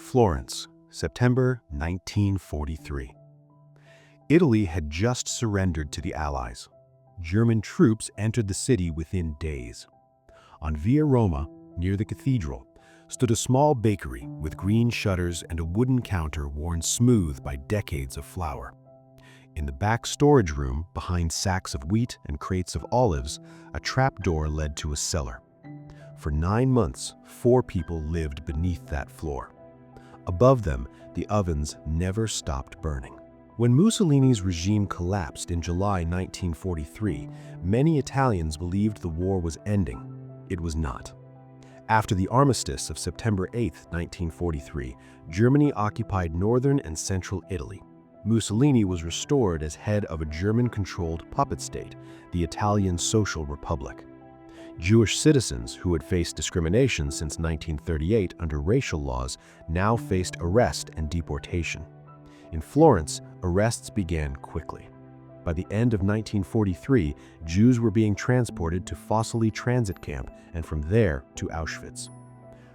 Florence, September 1943. Italy had just surrendered to the Allies. German troops entered the city within days. On Via Roma, near the cathedral, stood a small bakery with green shutters and a wooden counter worn smooth by decades of flour. In the back storage room, behind sacks of wheat and crates of olives, a trapdoor led to a cellar. For 9 months, 4 people lived beneath that floor. Above them, the ovens never stopped burning. When Mussolini's regime collapsed in July 1943, many Italians believed the war was ending. It was not. After the armistice of September 8, 1943, Germany occupied northern and central Italy. Mussolini was restored as head of a German-controlled puppet state, the Italian Social Republic. Jewish citizens who had faced discrimination since 1938 under racial laws now faced arrest and deportation. In Florence, arrests began quickly. By the end of 1943, Jews were being transported to Fossili transit camp and from there to Auschwitz.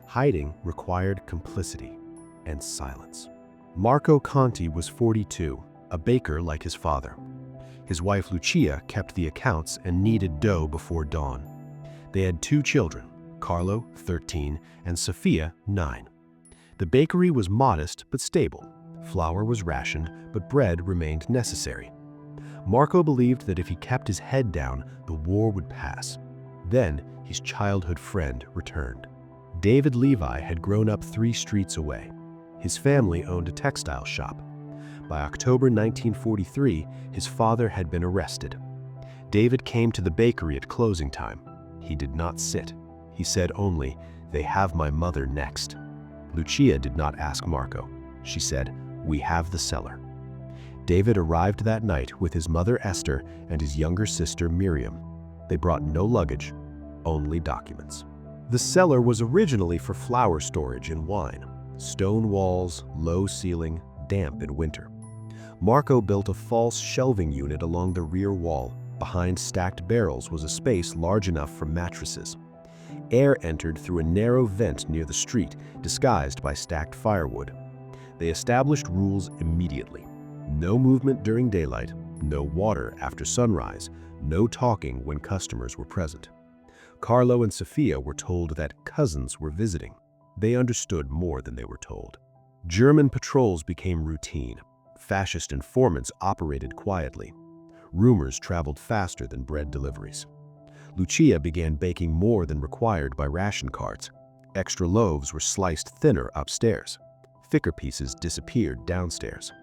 Hiding required complicity and silence. Marco Conti was 42, a baker like his father. His wife Lucia kept the accounts and kneaded dough before dawn. They had 2 children, Carlo, 13, and Sofia, 9. The bakery was modest but stable. Flour was rationed, but bread remained necessary. Marco believed that if he kept his head down, the war would pass. Then his childhood friend returned. David Levi had grown up 3 streets away. His family owned a textile shop. By October 1943, his father had been arrested. David came to the bakery at closing time. He did not sit. He said only, "They have my mother next." Lucia did not ask Marco. She said, "We have the cellar." David arrived that night with his mother Esther and his younger sister Miriam. They brought no luggage, only documents. The cellar was originally for flour storage and wine. Stone walls, low ceiling, damp in winter. Marco built a false shelving unit along the rear wall. Behind stacked barrels was a space large enough for mattresses. Air entered through a narrow vent near the street, disguised by stacked firewood. They established rules immediately. No movement during daylight, no water after sunrise, no talking when customers were present. Carlo and Sofia were told that cousins were visiting. They understood more than they were told. German patrols became routine. Fascist informants operated quietly. Rumors traveled faster than bread deliveries. Lucia began baking more than required by ration cards. Extra loaves were sliced thinner upstairs. Thicker pieces disappeared downstairs.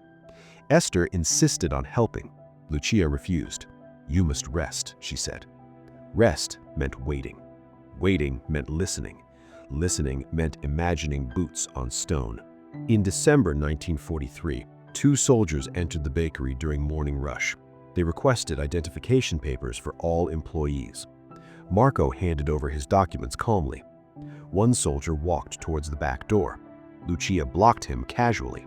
Esther insisted on helping. Lucia refused. "You must rest," she said. Rest meant waiting. Waiting meant listening. Listening meant imagining boots on stone. In December 1943, 2 soldiers entered the bakery during morning rush. They requested identification papers for all employees. Marco handed over his documents calmly. One soldier walked towards the back door. Lucia blocked him casually.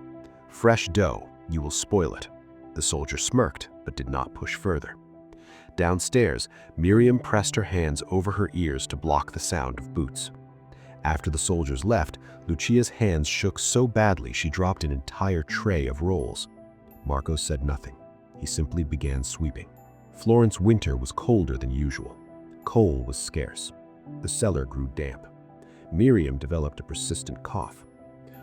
"Fresh dough, you will spoil it." The soldier smirked, but did not push further. Downstairs, Miriam pressed her hands over her ears to block the sound of boots. After the soldiers left, Lucia's hands shook so badly she dropped an entire tray of rolls. Marco said nothing. He simply began sweeping. Florence winter was colder than usual. Coal was scarce. The cellar grew damp. Miriam developed a persistent cough.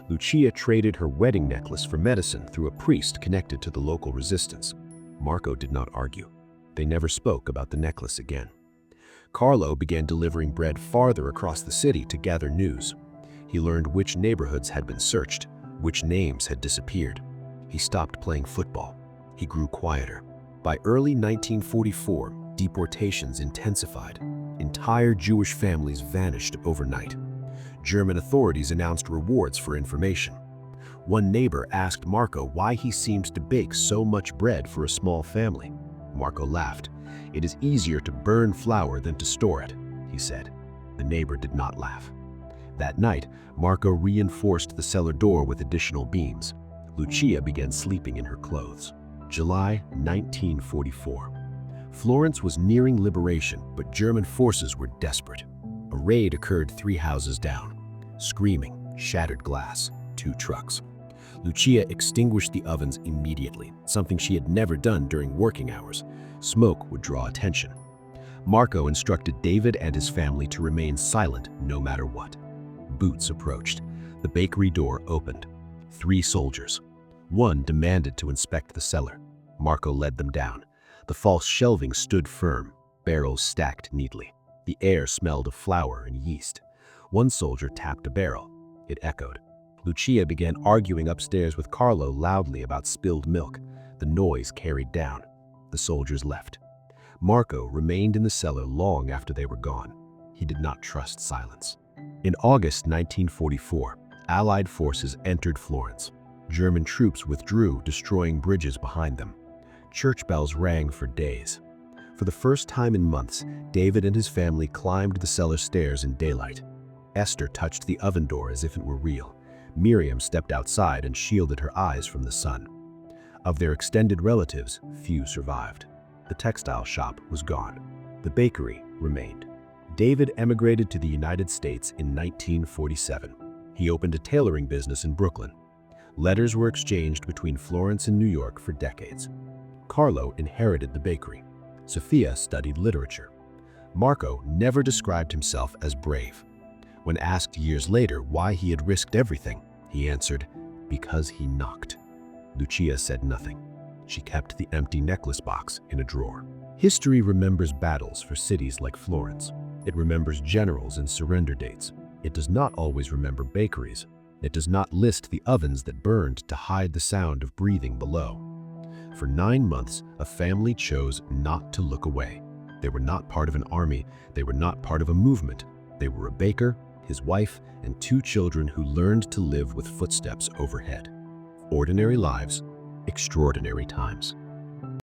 Lucia traded her wedding necklace for medicine through a priest connected to the local resistance. Marco did not argue. They never spoke about the necklace again. Carlo began delivering bread farther across the city to gather news. He learned which neighborhoods had been searched, which names had disappeared. He stopped playing football. He grew quieter. By early 1944, deportations intensified. Entire Jewish families vanished overnight. German authorities announced rewards for information. One neighbor asked Marco why he seemed to bake so much bread for a small family. Marco laughed. "It is easier to burn flour than to store it," he said. The neighbor did not laugh. That night, Marco reinforced the cellar door with additional beams. Lucia began sleeping in her clothes. July 1944. Florence was nearing liberation, but German forces were desperate. A raid occurred 3 houses down. Screaming, shattered glass. 2 trucks. Lucia extinguished the ovens immediately, something she had never done during working hours. Smoke would draw attention. Marco instructed David and his family to remain silent no matter what. Boots approached. The bakery door opened. 3 soldiers. One demanded to inspect the cellar. Marco led them down. The false shelving stood firm, barrels stacked neatly. The air smelled of flour and yeast. One soldier tapped a barrel. It echoed. Lucia began arguing upstairs with Carlo loudly about spilled milk. The noise carried down. The soldiers left. Marco remained in the cellar long after they were gone. He did not trust silence. In August 1944, Allied forces entered Florence. German troops withdrew, destroying bridges behind them. Church bells rang for days. For the first time in months, David and his family climbed the cellar stairs in daylight. Esther touched the oven door as if it were real. Miriam stepped outside and shielded her eyes from the sun. Of their extended relatives, few survived. The textile shop was gone. The bakery remained. David emigrated to the United States in 1947. He opened a tailoring business in Brooklyn. Letters were exchanged between Florence and New York for decades. Carlo inherited the bakery. Sophia studied literature. Marco never described himself as brave. When asked years later why he had risked everything, he answered, "Because he knocked." Lucia said nothing. She kept the empty necklace box in a drawer. History remembers battles for cities like Florence. It remembers generals and surrender dates. It does not always remember bakeries. It does not list the ovens that burned to hide the sound of breathing below. For 9 months, a family chose not to look away. They were not part of an army. They were not part of a movement. They were a baker, his wife, and 2 children who learned to live with footsteps overhead. Ordinary lives, extraordinary times.